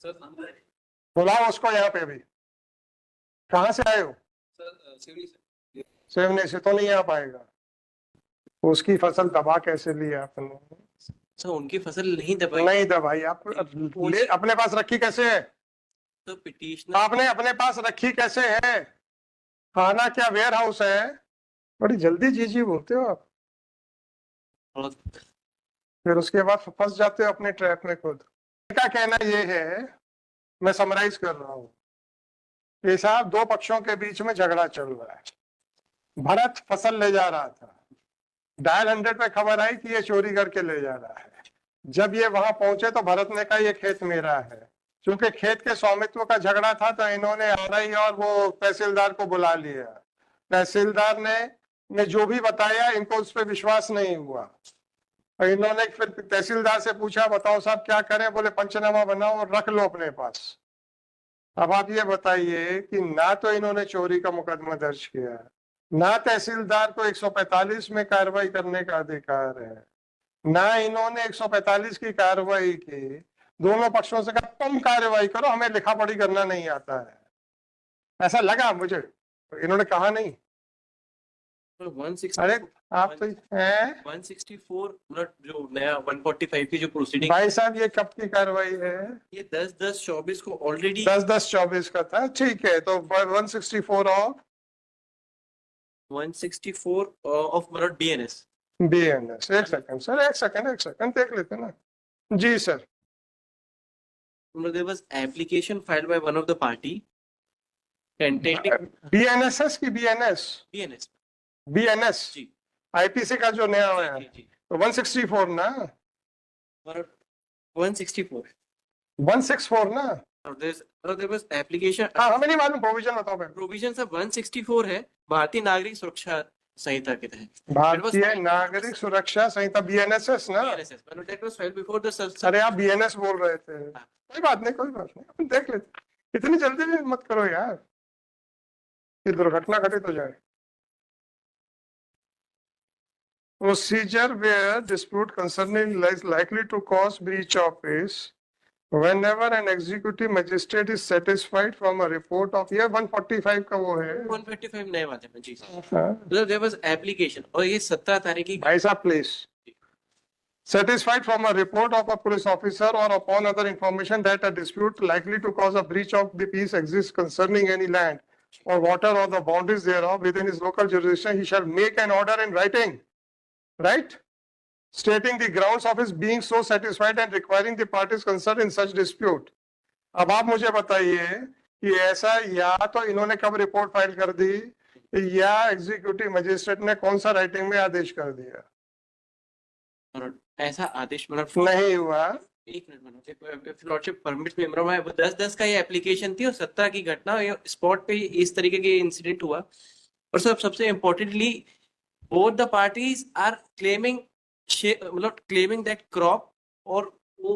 Sir बुलाओ उसको यहाँ पे भी। कहाँ से आए हो? सर सिवनी से। सेवने से तो नहीं आ पाएगा। उसकी फसल दबा कैसे ली आपने? सर उनकी फसल नहीं दबाई। नहीं दबाई आप अपने पास रखी कैसे है? तो पिटिशनर आपने अपने पास रखी कैसे है? खाना क्या वेयर हाउस है? बड़ी जल्दी जी जी बोलते हो आप, फिर उसके बाद फंस जाते हो अपने ट्रैप में खुद। इनका कहना ये है, मैं समराइज कर रहा हूँ, ये साहब दो पक्षों के बीच में झगड़ा चल रहा है। भरत फसल ले जा रहा था, डायल 100 पे खबर आई कि ये चोरी करके ले जा रहा है। जब ये वहां पहुंचे तो भरत ने कहा ये खेत मेरा है। क्योंकि खेत के स्वामित्व का झगड़ा था तो इन्होंने आरआई और वो तहसीलदार को बुला लिया। तहसीलदार ने जो भी बताया इनको उस पर विश्वास नहीं हुआ। और इन्होंने फिर तहसीलदार से पूछा, बताओ साहब क्या करें? बोले पंचनामा बनाओ और रख लो अपने पास। अब आप ये बताइए कि ना तो इन्होंने चोरी का मुकदमा दर्ज किया, ना तहसीलदार को 145 में कार्रवाई करने का अधिकार है, ना इन्होंने 145 की कार्रवाई की। दोनों पक्षों से कहा तुम कार्रवाई करो, हमें लिखा पढ़ी करना नहीं आता है। ऐसा लगा मुझे, इन्होंने कहा नहीं। 160 अरे आप तो हैं 164 मतलब जो नया 145 की जो प्रोसीडिंग। भाई साहब, ये कब की कार्रवाई है? ये 10/10/24 को ऑलरेडी 10/10/24 का था, ठीक है। तो 164 ऑफ 164 ऑफ मतलब बीएनएस। बीएनएस। एक सेकंड सर, एक सेकंड देख लेते ना। जी sir. there was application filed by one of the party contending BNSS की बीएनएस BNS बीएनएस जी आईपीसी का जो नया हुआ है, जी तो 164 ना, 164 164 ना। और there was application हाँ हमें नहीं मालूम, प्रोविजन बताओ भाई। प्रोविजन सब 164 है भारतीय नागरिक सुरक्षा संहिता के तहत। भारतीय नागरिक सुरक्षा संहिता बीएनएसएस ना। BNSS but that was filed before the अरे आप बीएनएस बोल रहे थे, कोई बात नहीं अपन देख लेते। इतनी जल्दी भी मत करो यार, ये दुर्घटना घटित हो जाए। Procedure where dispute concerning is likely to cause breach of peace whenever an executive magistrate is satisfied from a report of, ये 145 का वो है। 155 नए वाले में जी हाँ। मतलब there was application और ये 17 तारीख की भाई साहब please, satisfied from a report of a police officer or upon other information that a dispute likely to cause a breach of the peace exists concerning any land or water or the boundaries thereof within his local jurisdiction, he shall make an order in writing, right, stating the grounds of his being so satisfied and requiring the parties concerned in such dispute. अब आप मुझे बताइए कि ऐसा या तो इन्होंने कब रिपोर्ट फाइल कर दी, या एग्जीक्यूटिव मजिस्ट्रेट ने कौन सा राइटिंग में आदेश कर दिया? और ऐसा आदेश मतलब नहीं हुआ। एक मिनट लॉर्डशिप परमिट में 10/10 का ये एप्लीकेशन थी और 17 की घटना स्पॉट पे इस तरीके के इंसिडेंट हुआ। और सबसे importantly both the parties are claiming मतलब claiming that crop और वो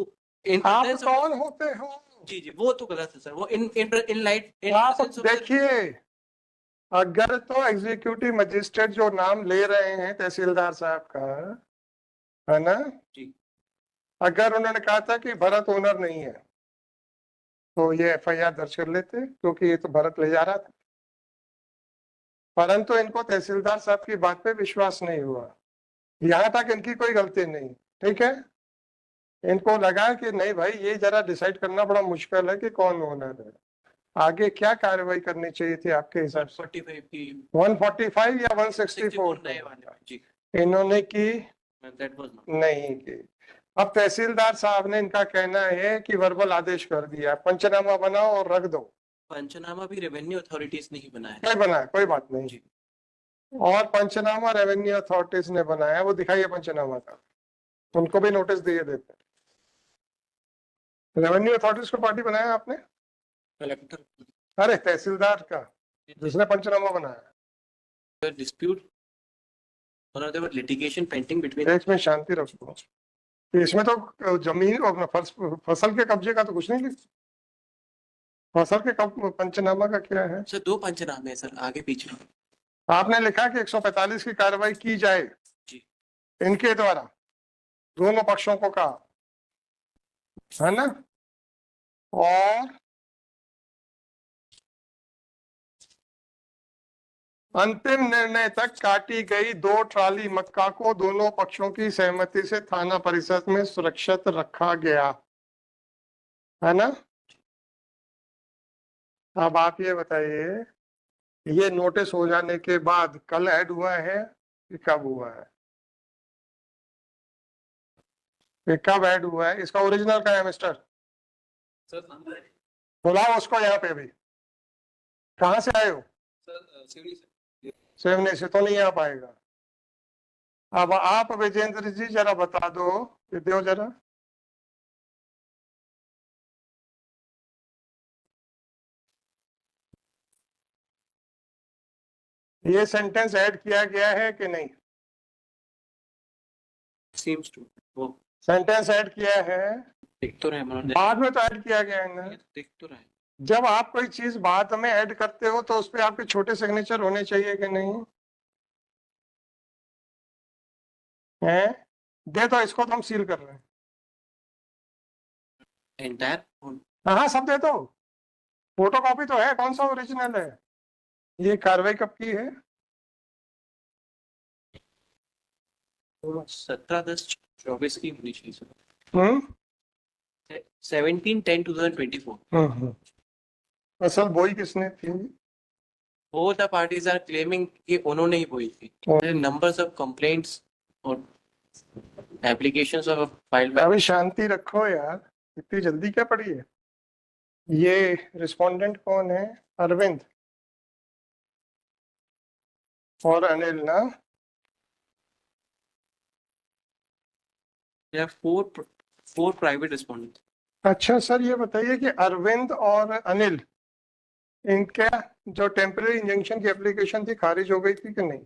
आप कौन होते हो? जी जी वो तो गलत है सर, वो इन लाइट आप देखिए, अगर तो एग्जीक्यूटिव मजिस्ट्रेट जो नाम ले रहे हैं तहसीलदार साहब का, है ना जी, अगर उन्होंने कहा था कि भरत ओनर नहीं है तो ये एफआईआर दर्ज कर लेते, क्योंकि ये तो भरत ले जा रहा था। परंतु इनको तहसीलदार साहब की बात पे विश्वास नहीं हुआ, यहाँ तक इनकी कोई गलती नहीं, ठीक है। इनको लगा कि नहीं भाई ये जरा डिसाइड करना बड़ा मुश्किल है कि कौन ओनर है। आगे क्या कार्रवाई करनी चाहिए थी आपके हिसाब से? 145 या 164 जी इन्होंने की नहीं की। अब तहसीलदार साहब ने, इनका कहना है कि वर्बल आदेश कर दिया, पंचनामा बनाओ और रख दो। पंचनामा भी रेवेन्यू अथॉरिटीज ने ही बनाया नहीं बनाया, कोई बात नहीं जी। और पंचनामा रेवेन्यू अथॉरिटीज ने बनाया, वो दिखाइए पंचनामा का, उनको भी नोटिस दिए देते। रेवेन्यू अथॉरिटीज को पार्टी बनाया आपने? कलेक्टर, अरे तहसीलदार का जिसने पंचनामा बनाया। डिस्प्यूट और लिटिगेशन पेंडिंग बिटवीन। इसमें शांति रखो, इसमें तो जमीन और फसल के कब्जे का तो कुछ नहीं लिखा। फसल के पंचनामा का क्या है? सर 2 पंचनामे है सर, आगे पीछे। आपने लिखा कि 145 की कार्रवाई की जाए जी इनके द्वारा, दोनों पक्षों को कहा, है ना। और अंतिम निर्णय तक काटी गई 2 ट्राली मक्का को दोनों पक्षों की सहमति से थाना परिसर में सुरक्षित रखा गया, है ना। अब आप ये बताइए, ये नोटिस हो जाने के बाद कल ऐड हुआ है कि कब हुआ है? ये कब ऐड हुआ है? इसका ओरिजिनल का है मिस्टर? सर बुलाओ उसको यहाँ पे भी। कहाँ से आए हो? सेवने से तो नहीं आ पाएगा। अब आप विजेंद्र जी जरा बता दो, ये दो जरा। ये सेंटेंस ऐड किया गया है कि नहीं? seems to वो सेंटेंस ऐड किया है, दिख तो रहा है मनोज, बाद में तो ऐड किया गया है ना। दिख तो रहा है। जब आप कोई चीज बाद में ऐड करते हो तो उस पे आपके छोटे सिग्नेचर होने चाहिए कि नहीं? हैं? दे दो इसको, तो हम सील कर रहे हैं। एंटायर हाँ सब दे दो, फोटो कॉपी तो है, कौन सा ओरिजिनल है? ये कार्रवाई कब की है? 17/10/24 की होनी चाहिए सर। 17/10/2024। असल बोई किसने थी? Both the parties are claiming कि उन्होंने ही बोई थी। Numbers of complaints और applications of filed by अभी शांति रखो यार, इतनी जल्दी क्या पड़ी है? ये रिस्पोंडेंट कौन है? अरविंद और अनिल ना। there are four private respondents। अच्छा सर, ये बताइए कि अरविंद और अनिल, इनका जो टेम्पररी इंजंक्शन की एप्लीकेशन थी खारिज हो गई थी कि नहीं?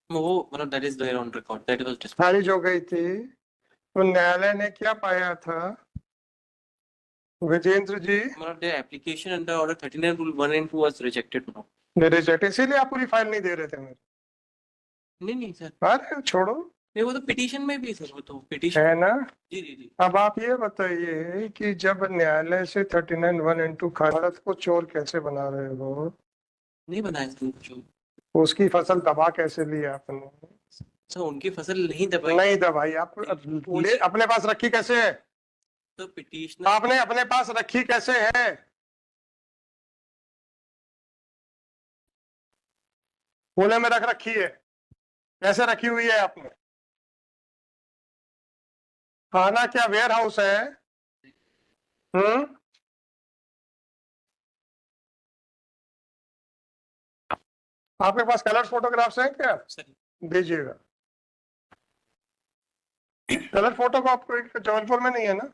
वो मतलब that is there on record, that was dismissed। खारिज हो गई थी, तो न्यायालय ने क्या पाया था विजेंद्र जी? मतलब their application under order 39 rule 1 and 2 was rejected now। Reject, इसीलिए आप पूरी फाइल नहीं दे रहे थे मेरे। नहीं सर, अरे छोड़ो, नहीं वो तो पिटीशन में भी सर, वो तो पिटीशन है ना। जी। अब आप ये बताइए कि जब न्यायालय से 39(1) भारत को चोर कैसे बना रहे हो? नहीं बनाया सर जो उसकी फसल दबा कैसे ली आपने? सर, उनकी फसल नहीं दबाई नहीं दबाई, आप अपने पास रखी कैसे है? तो पिटीशनर आपने अपने पास रखी कैसे है? कोने में रख रखी है, कैसे रखी हुई है आपने? खाना क्या वेयर हाउस है? आपके पास कलर फोटोग्राफ्स हैं क्या? दीजिएगा। कलर फोटो को आपको जबलपुर में नहीं है ना?